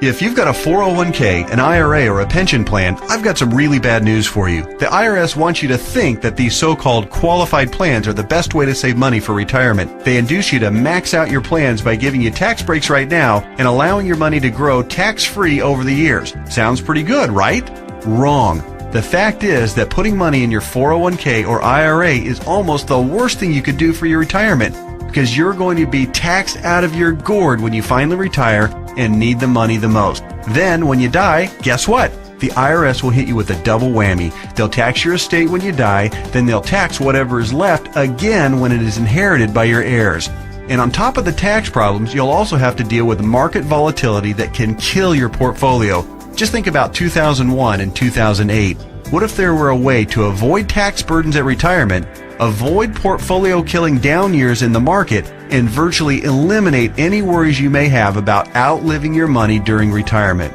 If you've got a 401k, an IRA, or a pension plan, I've got some really bad news for you. The IRS wants you to think that these so-called qualified plans are the best way to save money for retirement. They induce you to max out your plans by giving you tax breaks right now and allowing your money to grow tax-free over the years. Sounds pretty good, right? Wrong. The fact is that putting money in your 401k or IRA is almost the worst thing you could do for your retirement, because you're going to be taxed out of your gourd when you finally retire and need the money the most. Then, when you die, guess what? The IRS will hit you with a double whammy. They'll tax your estate when you die, then they'll tax whatever is left again when it is inherited by your heirs. And on top of the tax problems, you'll also have to deal with market volatility that can kill your portfolio. Just think about 2001 and 2008. What if there were a way to avoid tax burdens at retirement, avoid portfolio killing down years in the market, and virtually eliminate any worries you may have about outliving your money during retirement?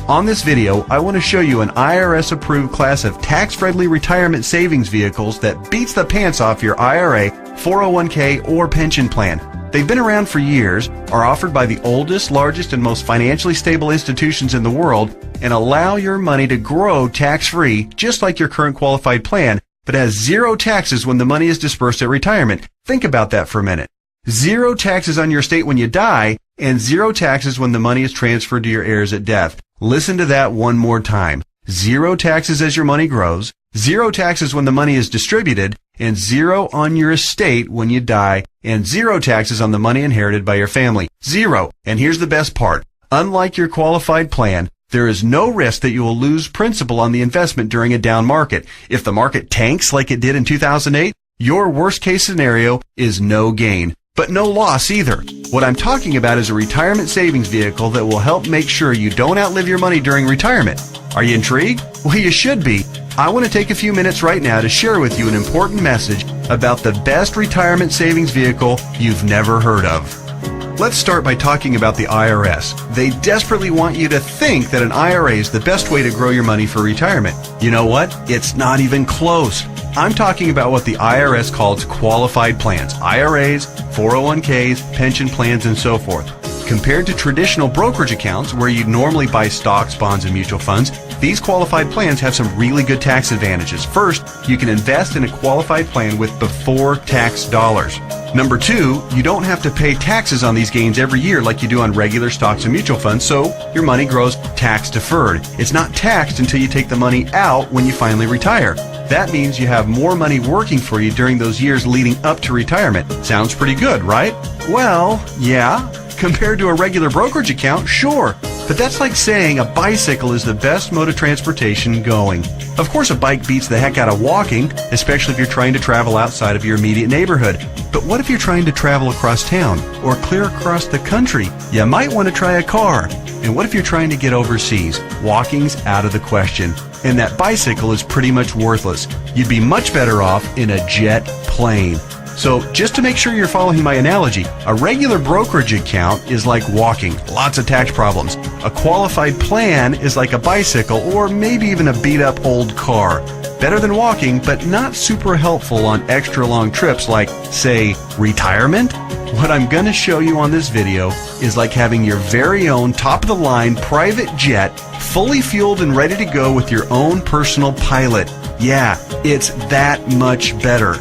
On this video, I want to show you an IRS-approved class of tax-friendly retirement savings vehicles that beats the pants off your IRA, 401k, or pension plan. They've been around for years, are offered by the oldest, largest, and most financially stable institutions in the world, and allow your money to grow tax-free, just like your current qualified plan, but has zero taxes when the money is dispersed at retirement. Think about that for a minute. Zero taxes on your estate when you die, and zero taxes when the money is transferred to your heirs at death. Listen to that one more time. Zero taxes as your money grows, zero taxes when the money is distributed, and zero on your estate when you die, and zero taxes on the money inherited by your family. Zero. And here's the best part. Unlike your qualified plan, there is no risk that you will lose principal on the investment during a down market. If the market tanks like it did in 2008, your worst case scenario is no gain, but no loss either. What I'm talking about is a retirement savings vehicle that will help make sure you don't outlive your money during retirement. Are you intrigued? Well, you should be. I want to take a few minutes right now to share with you an important message about the best retirement savings vehicle you've never heard of. Let's start by talking about the IRS. They desperately want you to think that an IRA is the best way to grow your money for retirement. You know what? It's not even close. I'm talking about what the IRS calls qualified plans, IRAs, 401ks, pension plans, and so forth. Compared to traditional brokerage accounts where you normally buy stocks, bonds, and mutual funds, these qualified plans have some really good tax advantages. First, you can invest in a qualified plan with before tax dollars. Number two, you don't have to pay taxes on these gains every year like you do on regular stocks and mutual funds, so your money grows tax deferred. It's not taxed until you take the money out when you finally retire. That means you have more money working for you during those years leading up to retirement. Sounds pretty good, right? Well, yeah. Compared to a regular brokerage account, sure. But that's like saying a bicycle is the best mode of transportation going. Of course, a bike beats the heck out of walking, especially if you're trying to travel outside of your immediate neighborhood. But what if you're trying to travel across town or clear across the country? You might want to try a car. And what if you're trying to get overseas? Walking's out of the question. And that bicycle is pretty much worthless. You'd be much better off in a jet plane. So just to make sure you're following my analogy, a regular brokerage account is like walking, lots of tax problems. A qualified plan is like a bicycle or maybe even a beat up old car. Better than walking, but not super helpful on extra long trips like, say, retirement. What I'm going to show you on this video is like having your very own top-of-the-line private jet, fully fueled and ready to go with your own personal pilot. Yeah, it's that much better.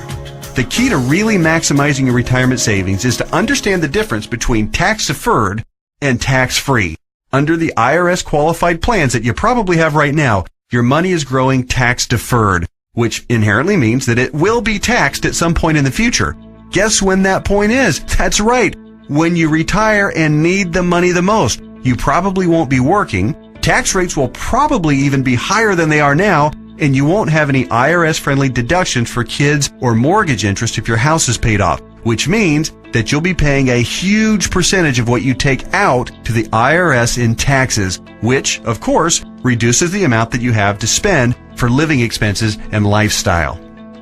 The key to really maximizing your retirement savings is to understand the difference between tax-deferred and tax-free. Under the IRS qualified plans that you probably have right now, your money is growing tax-deferred, which inherently means that it will be taxed at some point in the future. Guess when that point is? That's right, when you retire and need the money the most. You probably won't be working, tax rates will probably even be higher than they are now, and you won't have any IRS-friendly deductions for kids or mortgage interest if your house is paid off, which means that you'll be paying a huge percentage of what you take out to the IRS in taxes, which, of course, reduces the amount that you have to spend for living expenses and lifestyle.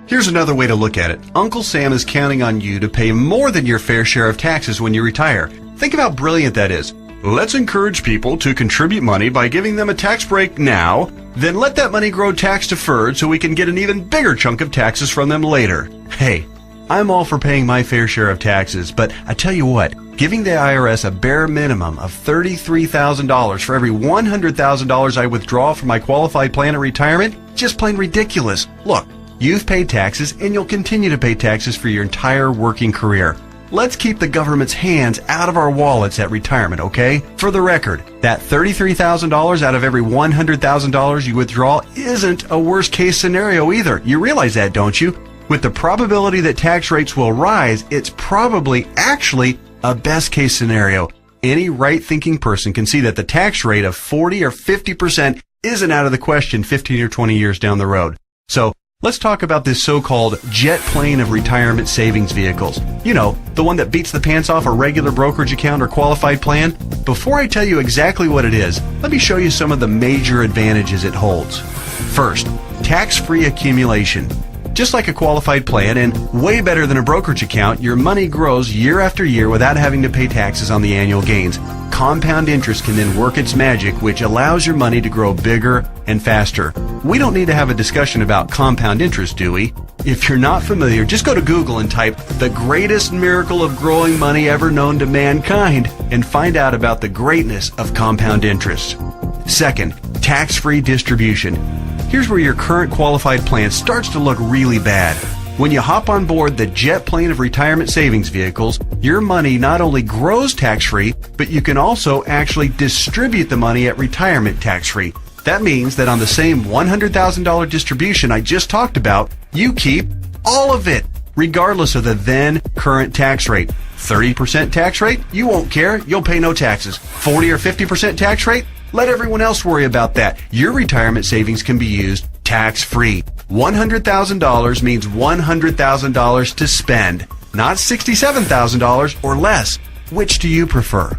Here's another way to look at it. Uncle Sam is counting on you to pay more than your fair share of taxes when you retire. Think of how brilliant that is. Let's encourage people to contribute money by giving them a tax break now, then let that money grow tax deferred so we can get an even bigger chunk of taxes from them later. Hey, I'm all for paying my fair share of taxes, but I tell you what, giving the IRS a bare minimum of $33,000 for every $100,000 I withdraw from my qualified plan of retirement, just plain ridiculous. Look, you've paid taxes and you'll continue to pay taxes for your entire working career. Let's keep the government's hands out of our wallets at retirement, okay? For the record, that $33,000 out of every $100,000 you withdraw isn't a worst case scenario either. You realize that, don't you? With the probability that tax rates will rise, it's probably actually a best case scenario. Any right-thinking person can see that the tax rate of 40 or 50% isn't out of the question 15 or 20 years down the road. So, let's talk about this so-called jet plane of retirement savings vehicles. You know, the one that beats the pants off a regular brokerage account or qualified plan. Before I tell you exactly what it is, let me show you some of the major advantages it holds. First, tax-free accumulation. Just like a qualified plan and way better than a brokerage account, your money grows year after year without having to pay taxes on the annual gains. Compound interest can then work its magic, which allows your money to grow bigger and faster. We don't need to have a discussion about compound interest, do we? If you're not familiar, just go to Google and type "the greatest miracle of growing money ever known to mankind" and find out about the greatness of compound interest. Second, tax-free distribution. Here's where your current qualified plan starts to look really bad. When you hop on board the jet plane of retirement savings vehicles, your money not only grows tax-free, but you can also actually distribute the money at retirement tax-free. That means that on the same $100,000 distribution I just talked about, you keep all of it, regardless of the then current tax rate. 30% tax rate? You won't care. You'll pay no taxes. 40 or 50% tax rate? Let everyone else worry about that. Your retirement savings can be used tax-free. $100,000 means $100,000 to spend, not $67,000 or less. Which do you prefer?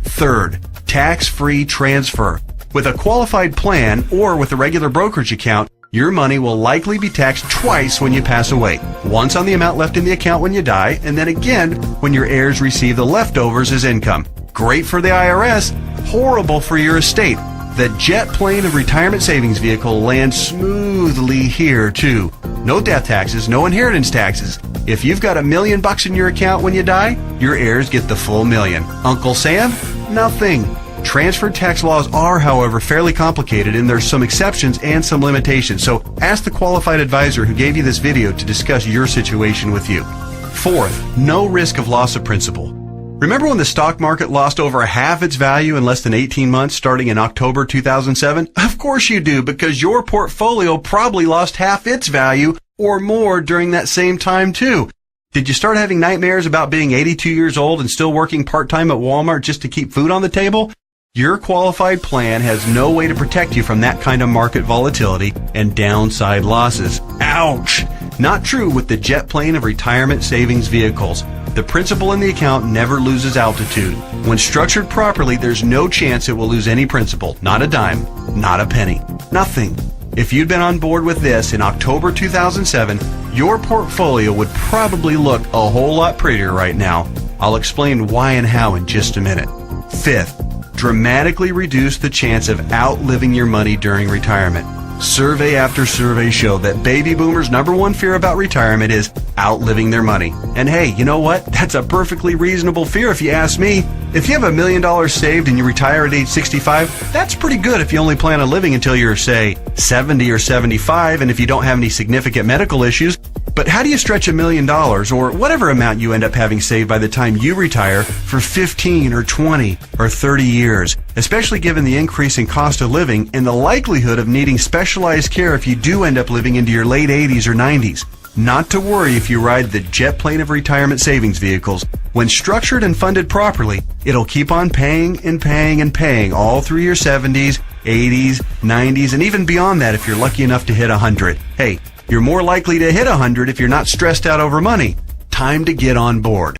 Third, tax-free transfer. With a qualified plan or with a regular brokerage account, your money will likely be taxed twice when you pass away. Once on the amount left in the account when you die, and then again when your heirs receive the leftovers as income. Great for the IRS, horrible for your estate. The jet plane of retirement savings vehicle lands smoothly here too. No death taxes, no inheritance taxes. If you've got $1 million in your account when you die, your heirs get the full $1 million. Uncle Sam? Nothing. Transfer tax laws are, however, fairly complicated, and there's some exceptions and some limitations. So ask the qualified advisor who gave you this video to discuss your situation with you. Fourth, no risk of loss of principal. Remember when the stock market lost over half its value in less than 18 months starting in October 2007? Of course you do, because your portfolio probably lost half its value or more during that same time too. Did you start having nightmares about being 82 years old and still working part-time at Walmart just to keep food on the table? Your qualified plan has no way to protect you from that kind of market volatility and downside losses. Ouch! Not true with the jet plane of retirement savings vehicles. The principal in the account never loses altitude. When structured properly, there's no chance it will lose any principal. Not a dime, not a penny, nothing. If you'd been on board with this in October 2007, your portfolio would probably look a whole lot prettier right now. I'll explain why and how in just a minute. Fifth, dramatically reduce the chance of outliving your money during retirement. Survey after survey show that baby boomers' number one fear about retirement is outliving their money. And hey, you know what? That's a perfectly reasonable fear if you ask me. If you have $1 million saved and you retire at age 65, that's pretty good if you only plan on living until you're, say, 70 or 75, and if you don't have any significant medical issues. But how do you stretch $1 million, or whatever amount you end up having saved by the time you retire, for 15 or 20 or 30 years, especially given the increase in cost of living and the likelihood of needing specialized care if you do end up living into your late 80s or 90s? Not to worry if you ride the jet plane of retirement savings vehicles. When structured and funded properly, it'll keep on paying and paying and paying all through your 70s, 80s, 90s, and even beyond that if you're lucky enough to hit 100. Hey, you're more likely to hit 100 if you're not stressed out over money. Time to get on board.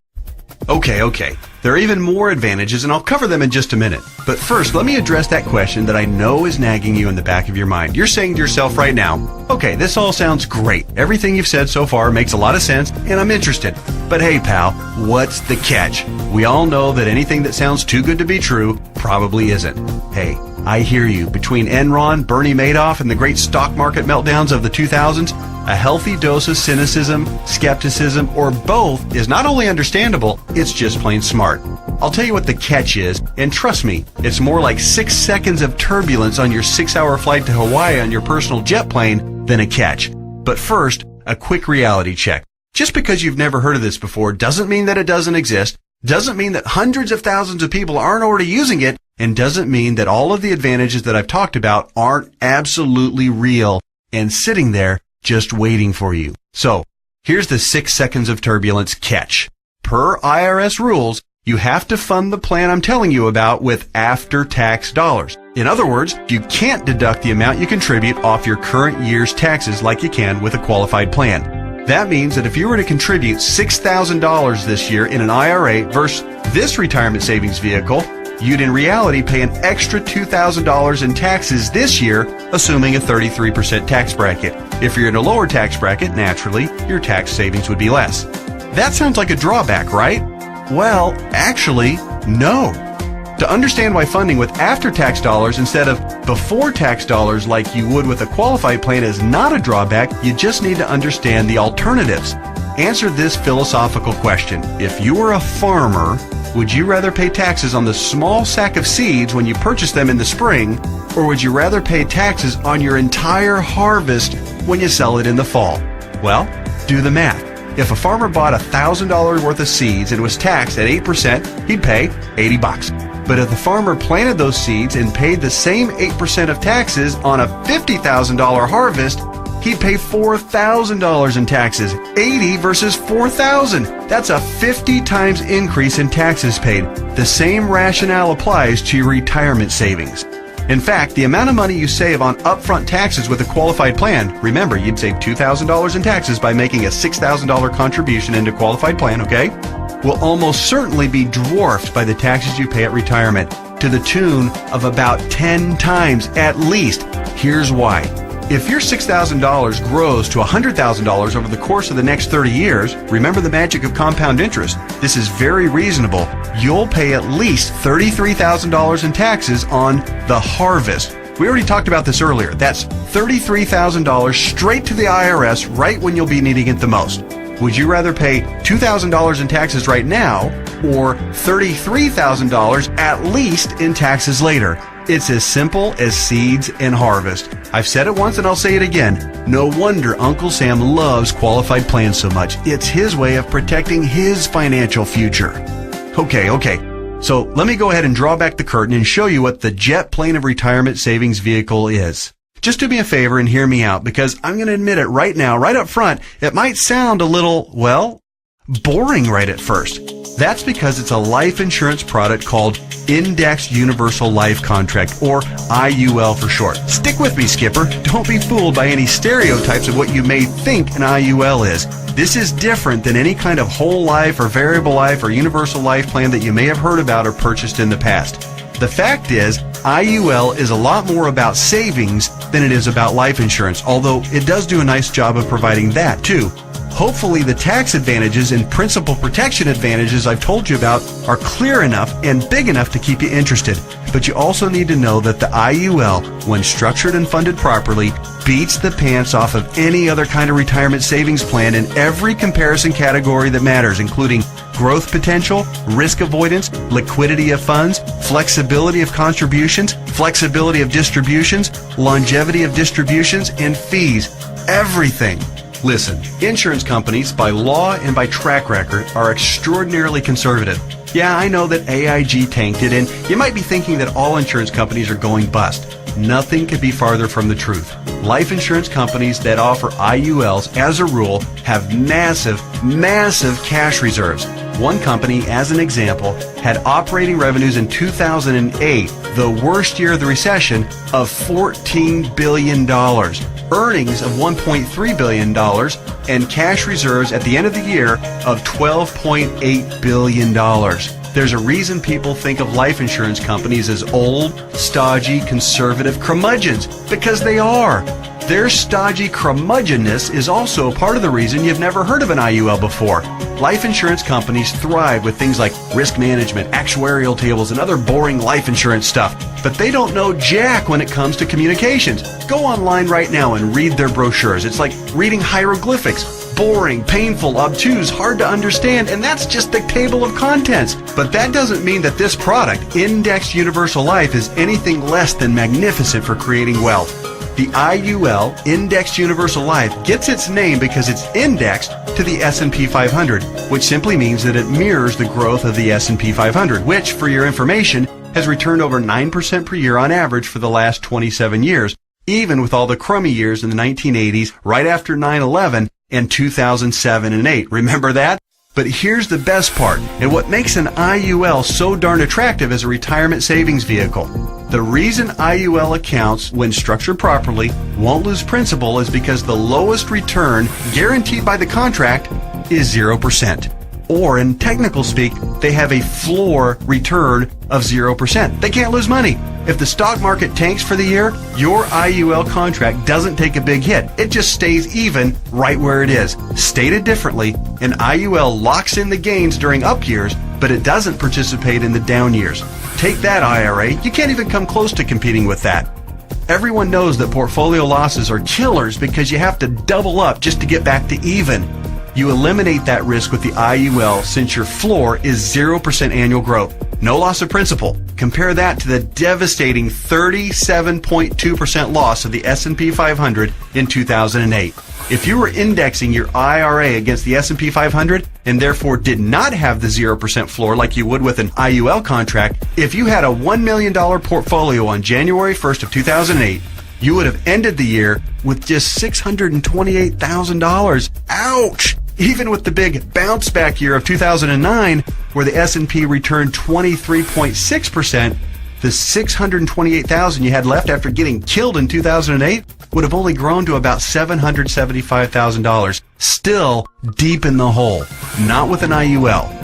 Okay. There are even more advantages, and I'll cover them in just a minute. But first, let me address that question that I know is nagging you in the back of your mind. You're saying to yourself right now, okay, this all sounds great. Everything you've said so far makes a lot of sense, and I'm interested. But hey, pal, what's the catch? We all know that anything that sounds too good to be true probably isn't. Hey, I hear you. Between Enron, Bernie Madoff, and the great stock market meltdowns of the 2000s, a healthy dose of cynicism, skepticism, or both is not only understandable, it's just plain smart. I'll tell you what the catch is, and trust me, it's more like 6 seconds of turbulence on your 6-hour flight to Hawaii on your personal jet plane than a catch. But first, a quick reality check. Just because you've never heard of this before doesn't mean that it doesn't exist, doesn't mean that hundreds of thousands of people aren't already using it, and doesn't mean that all of the advantages that I've talked about aren't absolutely real and sitting there just waiting for you. So, here's the 6 seconds of turbulence catch. Per IRS rules, you have to fund the plan I'm telling you about with after-tax dollars. In other words, you can't deduct the amount you contribute off your current year's taxes like you can with a qualified plan. That means that if you were to contribute $6,000 this year in an IRA versus this retirement savings vehicle, you'd in reality pay an extra $2,000 in taxes this year, assuming a 33% tax bracket. If you're in a lower tax bracket, naturally, your tax savings would be less. That sounds like a drawback, right? Well, actually, no. To understand why funding with after-tax dollars instead of before-tax dollars like you would with a qualified plan is not a drawback, you just need to understand the alternatives. Answer this philosophical question. If you were a farmer, would you rather pay taxes on the small sack of seeds when you purchase them in the spring, or would you rather pay taxes on your entire harvest when you sell it in the fall? Well, do the math. If a farmer bought $1,000 worth of seeds and was taxed at 8%, he'd pay $80. But if the farmer planted those seeds and paid the same 8% of taxes on a $50,000 harvest, he'd pay $4,000 in taxes. 80 versus 4,000. That's a 50 times increase in taxes paid. The same rationale applies to your retirement savings. In fact, the amount of money you save on upfront taxes with a qualified plan, remember, you'd save $2,000 in taxes by making a $6,000 contribution into a qualified plan, okay? Will almost certainly be dwarfed by the taxes you pay at retirement, to the tune of about 10 times at least. Here's why. If your $6,000 grows to $100,000 over the course of the next 30 years, remember the magic of compound interest. This is very reasonable. You'll pay at least $33,000 in taxes on the harvest. We already talked about this earlier. That's $33,000 straight to the IRS right when you'll be needing it the most. Would you rather pay $2,000 in taxes right now or $33,000 at least in taxes later? It's as simple as seeds and harvest. I've said it once and I'll say it again. No wonder Uncle Sam loves qualified plans so much. It's his way of protecting his financial future. Okay. So let me go ahead and draw back the curtain and show you what the jet plane of retirement savings vehicle is. Just do me a favor and hear me out, because I'm going to admit it right now, right up front, it might sound a little, well, boring right at first. That's because it's a life insurance product called Indexed Universal Life Contract, or IUL for short. Stick with me, Skipper. Don't be fooled by any stereotypes of what you may think an IUL is. This is different than any kind of whole life or variable life or universal life plan that you may have heard about or purchased in the past. The fact is, IUL is a lot more about savings than it is about life insurance, although it does do a nice job of providing that too. Hopefully the tax advantages and principal protection advantages I've told you about are clear enough and big enough to keep you interested. But you also need to know that the IUL, when structured and funded properly, beats the pants off of any other kind of retirement savings plan in every comparison category that matters, including growth potential, risk avoidance, liquidity of funds, flexibility of contributions, flexibility of distributions, longevity of distributions, and fees. Everything. Listen, insurance companies, by law and by track record, are extraordinarily conservative. Yeah, I know that AIG tanked it, and you might be thinking that all insurance companies are going bust. Nothing could be farther from the truth. Life insurance companies that offer IULs, as a rule, have massive cash reserves. One company, as an example, had operating revenues in 2008, the worst year of the recession, of $14 billion. Earnings of $1.3 billion, and cash reserves at the end of the year of $12.8 billion. There's a reason people think of life insurance companies as old, stodgy, conservative curmudgeons, because they are. Their stodgy curmudgeonness is also part of the reason you've never heard of an IUL before. Life insurance companies thrive with things like risk management, actuarial tables, and other boring life insurance stuff. but they don't know jack when it comes to communications. Go online right now and read their brochures. It's like reading hieroglyphics. Boring, painful, obtuse, hard to understand, and that's just the table of contents. But that doesn't mean that this product, Indexed Universal Life, is anything less than magnificent for creating wealth. The IUL, Indexed Universal Life, gets its name because it's indexed to the S&P 500, which simply means that it mirrors the growth of the S&P 500, which, for your information, has returned over 9% per year on average for the last 27 years, even with all the crummy years in the 1980s, right after 9/11, and 2007 and 8. Remember that? But here's the best part, and what makes an IUL so darn attractive as a retirement savings vehicle. The reason IUL accounts, when structured properly, won't lose principal is because the lowest return guaranteed by the contract is 0%. Or in technical speak, they have a floor return of 0%. They can't lose money. If the stock market tanks for the year, your IUL contract doesn't take a big hit. It just stays even right where it is. Stated differently, an IUL locks in the gains during up years, but it doesn't participate in the down years. Take that, IRA. You can't even come close to competing with that. Everyone knows that portfolio losses are killers because you have to double up just to get back to even. You eliminate that risk with the IUL since your floor is 0% annual growth. No loss of principal. Compare that to the devastating 37.2% loss of the S&P 500 in 2008. If you were indexing your IRA against the S&P 500 and therefore did not have the 0% floor like you would with an IUL contract, if you had a $1 million portfolio on January 1st of 2008, you would have ended the year with just $628,000. Ouch! Even with the big bounce back year of 2009, where the S&P returned 23.6%, the $628,000 you had left after getting killed in 2008 would have only grown to about $775,000. Still deep in the hole. Not with an IUL.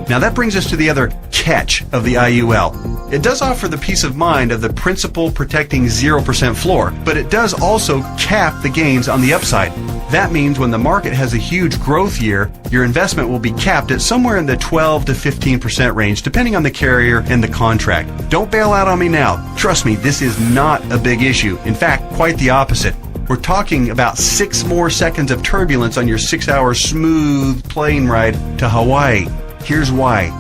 Now that brings us to the other catch of the IUL. It does offer the peace of mind of the principal protecting 0% floor, but it does also cap the gains on the upside. That means when the market has a huge growth year, your investment will be capped at somewhere in the 12 to 15% range, depending on the carrier and the contract. Don't bail out on me now. Trust me, this is not a big issue. In fact, quite the opposite. We're talking about 6 more seconds of turbulence on your 6-hour smooth plane ride to Hawaii. Here's why.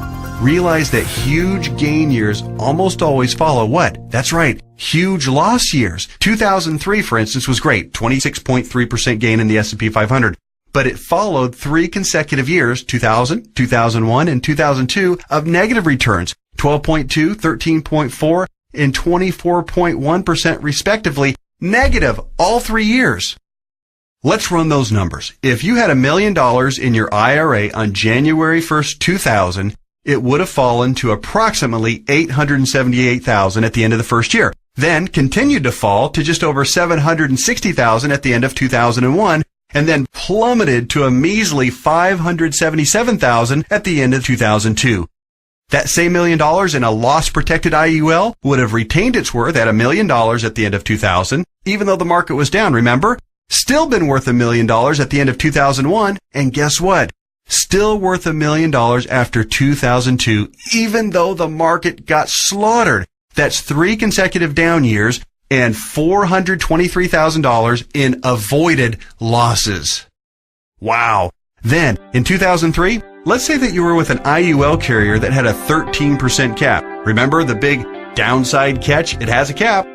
Realize that huge gain years almost always follow what? That's right, huge loss years. 2003, for instance, was great, 26.3% gain in the S&P 500. But it followed 3 consecutive years, 2000, 2001, and 2002, of negative returns, 12.2, 13.4, and 24.1% respectively, negative all 3 years. Let's run those numbers. If you had $1 million in your IRA on January 1st, 2000, it would have fallen to approximately $878,000 at the end of the first year, then continued to fall to just over $760,000 at the end of 2001, and then plummeted to a measly $577,000 at the end of 2002. That same $1 million in a loss-protected IUL would have retained its worth at $1 million at the end of 2000, even though the market was down, remember? Still been worth $1 million at the end of 2001, and guess what? Still worth $1 million after 2002, even though the market got slaughtered. That's 3 consecutive down years and $423,000 in avoided losses. Wow. Then, in 2003, let's say that you were with an IUL carrier that had a 13% cap. Remember the big downside catch? It has a cap.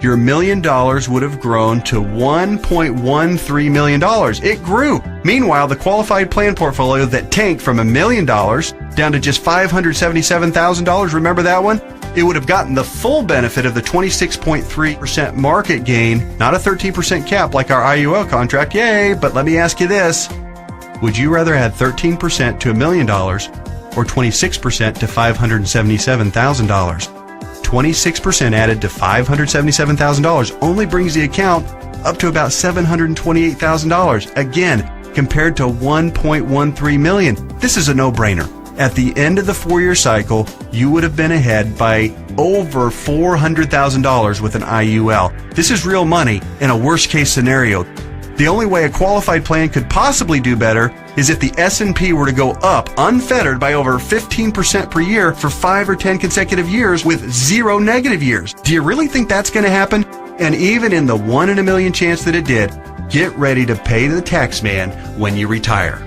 Your $1 million would have grown to $1.13 million. It grew. Meanwhile, the qualified plan portfolio that tanked from $1 million down to just $577,000, remember that one? It would have gotten the full benefit of the 26.3% market gain, not a 13% cap like our IUL contract. Yay! But let me ask you this. Would you rather add 13% to $1 million or 26% to $577,000? 26% added to $577,000 only brings the account up to about $728,000. Again, compared to $1.13 million. This is a no-brainer. At the end of the 4-year cycle, you would have been ahead by over $400,000 with an IUL. This is real money in a worst-case scenario. The only way a qualified plan could possibly do better is if the S&P were to go up unfettered by over 15% per year for 5 or 10 consecutive years with 0 negative years. Do you really think that's going to happen? And even in the 1 in a million chance that it did, get ready to pay the tax man when you retire.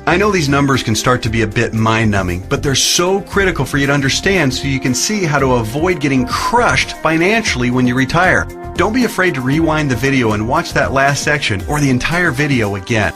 I know these numbers can start to be a bit mind-numbing, but they're so critical for you to understand so you can see how to avoid getting crushed financially when you retire. Don't be afraid to rewind the video and watch that last section or the entire video again.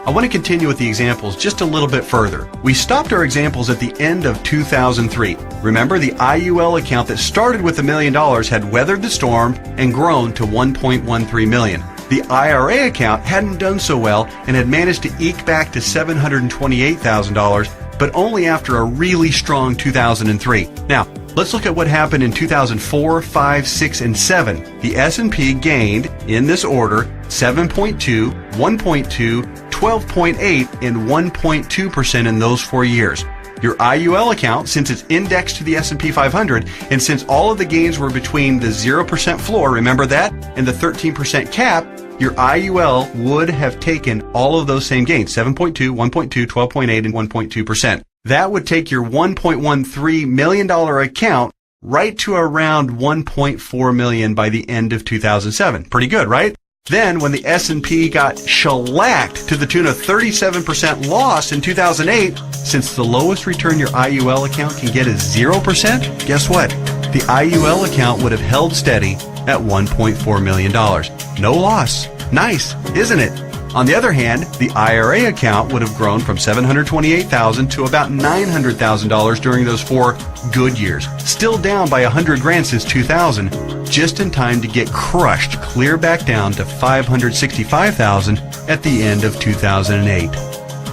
I want to continue with the examples just a little bit further. We stopped our examples at the end of 2003. Remember, the IUL account that started with $1 million had weathered the storm and grown to $1.13 million. The IRA account hadn't done so well and had managed to eke back to $728,000, but only after a really strong 2003. Now, let's look at what happened in 2004, 5, 6, and 7. The S&P gained, in this order, 7.2, 1.2, 12.8, and 1.2% in those 4 years. Your IUL account, since it's indexed to the S&P 500, and since all of the gains were between the 0% floor, remember that, and the 13% cap, your IUL would have taken all of those same gains, 7.2, 1.2, 12.8, and 1.2%. That would take your $1.13 million account right to around $1.4 million by the end of 2007. Pretty good, right? Then, when the S&P got shellacked to the tune of 37% loss in 2008, since the lowest return your IUL account can get is 0%, guess what? The IUL account would have held steady at $1.4 million. No loss. Nice, isn't it? On the other hand, the IRA account would have grown from $728,000 to about $900,000 during those 4 good years. Still down by $100,000 since 2000, just in time to get crushed clear back down to $565,000 at the end of 2008.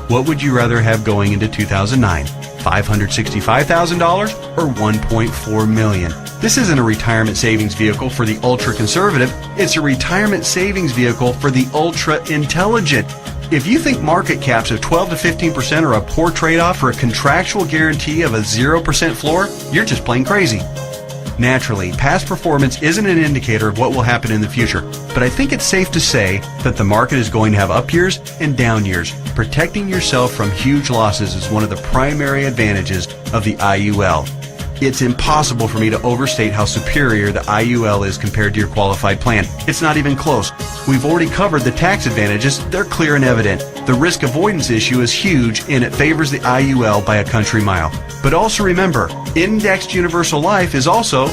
What would you rather have going into 2009? $565,000 or $1.4 million? This isn't a retirement savings vehicle for the ultra-conservative. It's a retirement savings vehicle for the ultra-intelligent. If you think market caps of 12 to 15% are a poor trade-off for a contractual guarantee of a 0% floor, you're just plain crazy. Naturally, past performance isn't an indicator of what will happen in the future, but I think it's safe to say that the market is going to have up years and down years. Protecting yourself from huge losses is one of the primary advantages of the IUL. It's impossible for me to overstate how superior the IUL is compared to your qualified plan. It's not even close. We've already covered the tax advantages. They're clear and evident. The risk avoidance issue is huge, and it favors the IUL by a country mile. But also remember, indexed universal life is also,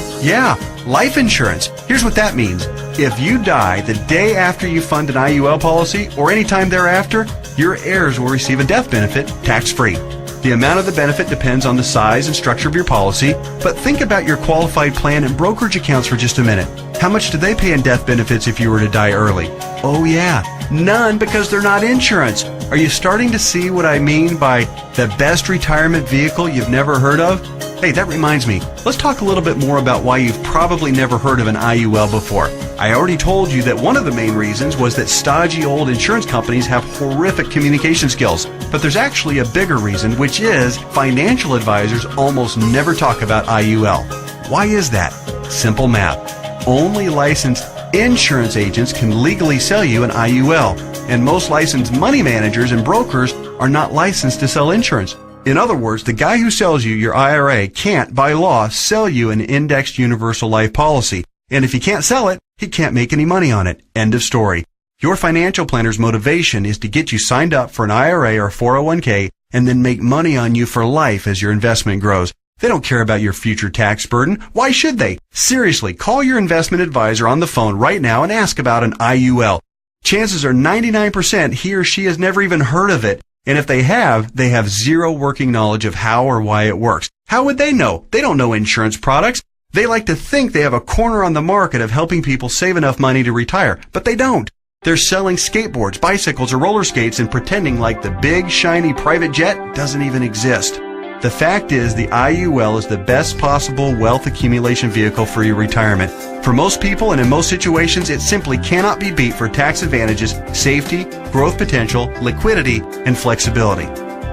life insurance. Here's what that means. If you die the day after you fund an IUL policy or any time thereafter, your heirs will receive a death benefit tax-free. The amount of the benefit depends on the size and structure of your policy, but think about your qualified plan and brokerage accounts for just a minute. How much do they pay in death benefits if you were to die early? Oh yeah, none, because they're not insurance. Are you starting to see what I mean by the best retirement vehicle you've never heard of? Hey, that reminds me. Let's talk a little bit more about why you've probably never heard of an IUL before. I already told you that one of the main reasons was that stodgy old insurance companies have horrific communication skills. But there's actually a bigger reason, which is financial advisors almost never talk about IUL. Why is that? Simple math. Only licensed insurance agents can legally sell you an IUL, and most licensed money managers and brokers are not licensed to sell insurance. In other words, the guy who sells you your IRA can't, by law, sell you an indexed universal life policy. And if he can't sell it, he can't make any money on it. End of story. Your financial planner's motivation is to get you signed up for an IRA or 401k and then make money on you for life as your investment grows. They don't care about your future tax burden. Why should they? Seriously, call your investment advisor on the phone right now and ask about an IUL. Chances are 99% he or she has never even heard of it. And if they have zero working knowledge of how or why it works. How would they know? They don't know insurance products. They like to think they have a corner on the market of helping people save enough money to retire, but they don't. They're selling skateboards, bicycles, or roller skates and pretending like the big, shiny private jet doesn't even exist. The fact is, the IUL is the best possible wealth accumulation vehicle for your retirement. For most people and in most situations, it simply cannot be beat for tax advantages, safety, growth potential, liquidity, and flexibility.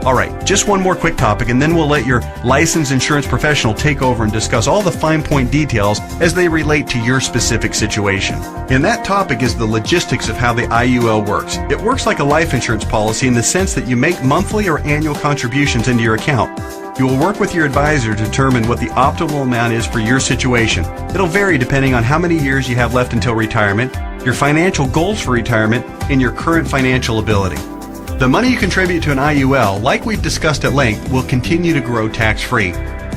Alright, just one more quick topic and then we'll let your licensed insurance professional take over and discuss all the fine point details as they relate to your specific situation. And that topic is the logistics of how the IUL works. It works like a life insurance policy in the sense that you make monthly or annual contributions into your account. You will work with your advisor to determine what the optimal amount is for your situation. It'll vary depending on how many years you have left until retirement, your financial goals for retirement, and your current financial ability. The money you contribute to an IUL, like we've discussed at length, will continue to grow tax-free.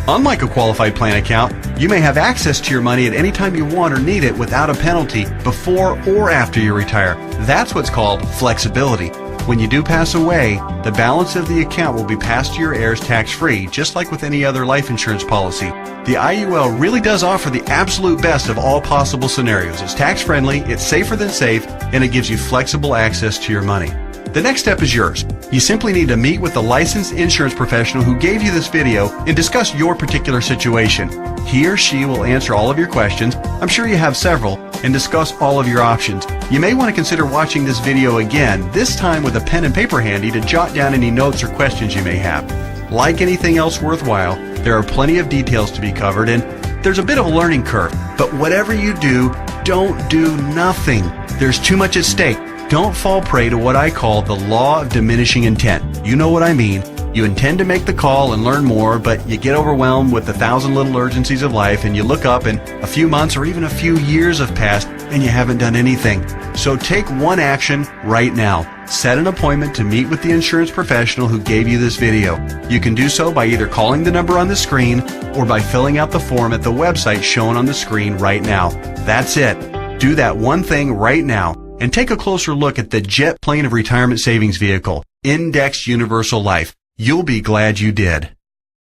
Unlike a qualified plan account, you may have access to your money at any time you want or need it without a penalty before or after you retire. That's what's called flexibility. When you do pass away, the balance of the account will be passed to your heirs tax-free, just like with any other life insurance policy. The IUL really does offer the absolute best of all possible scenarios. It's tax-friendly, it's safer than safe, and it gives you flexible access to your money. The next step is yours. You simply need to meet with the licensed insurance professional who gave you this video and discuss your particular situation. He or she will answer all of your questions, I'm sure you have several, and discuss all of your options. You may want to consider watching this video again, this time with a pen and paper handy to jot down any notes or questions you may have. Like anything else worthwhile, there are plenty of details to be covered and there's a bit of a learning curve. But whatever you do, don't do nothing. There's too much at stake. Don't fall prey to what I call the law of diminishing intent. You know what I mean. You intend to make the call and learn more, but you get overwhelmed with 1,000 little urgencies of life and you look up and a few months or even a few years have passed and you haven't done anything. So take one action right now. Set an appointment to meet with the insurance professional who gave you this video. You can do so by either calling the number on the screen or by filling out the form at the website shown on the screen right now. That's it. Do that one thing right now. And take a closer look at the jet plane of retirement savings vehicle, Indexed Universal Life. You'll be glad you did.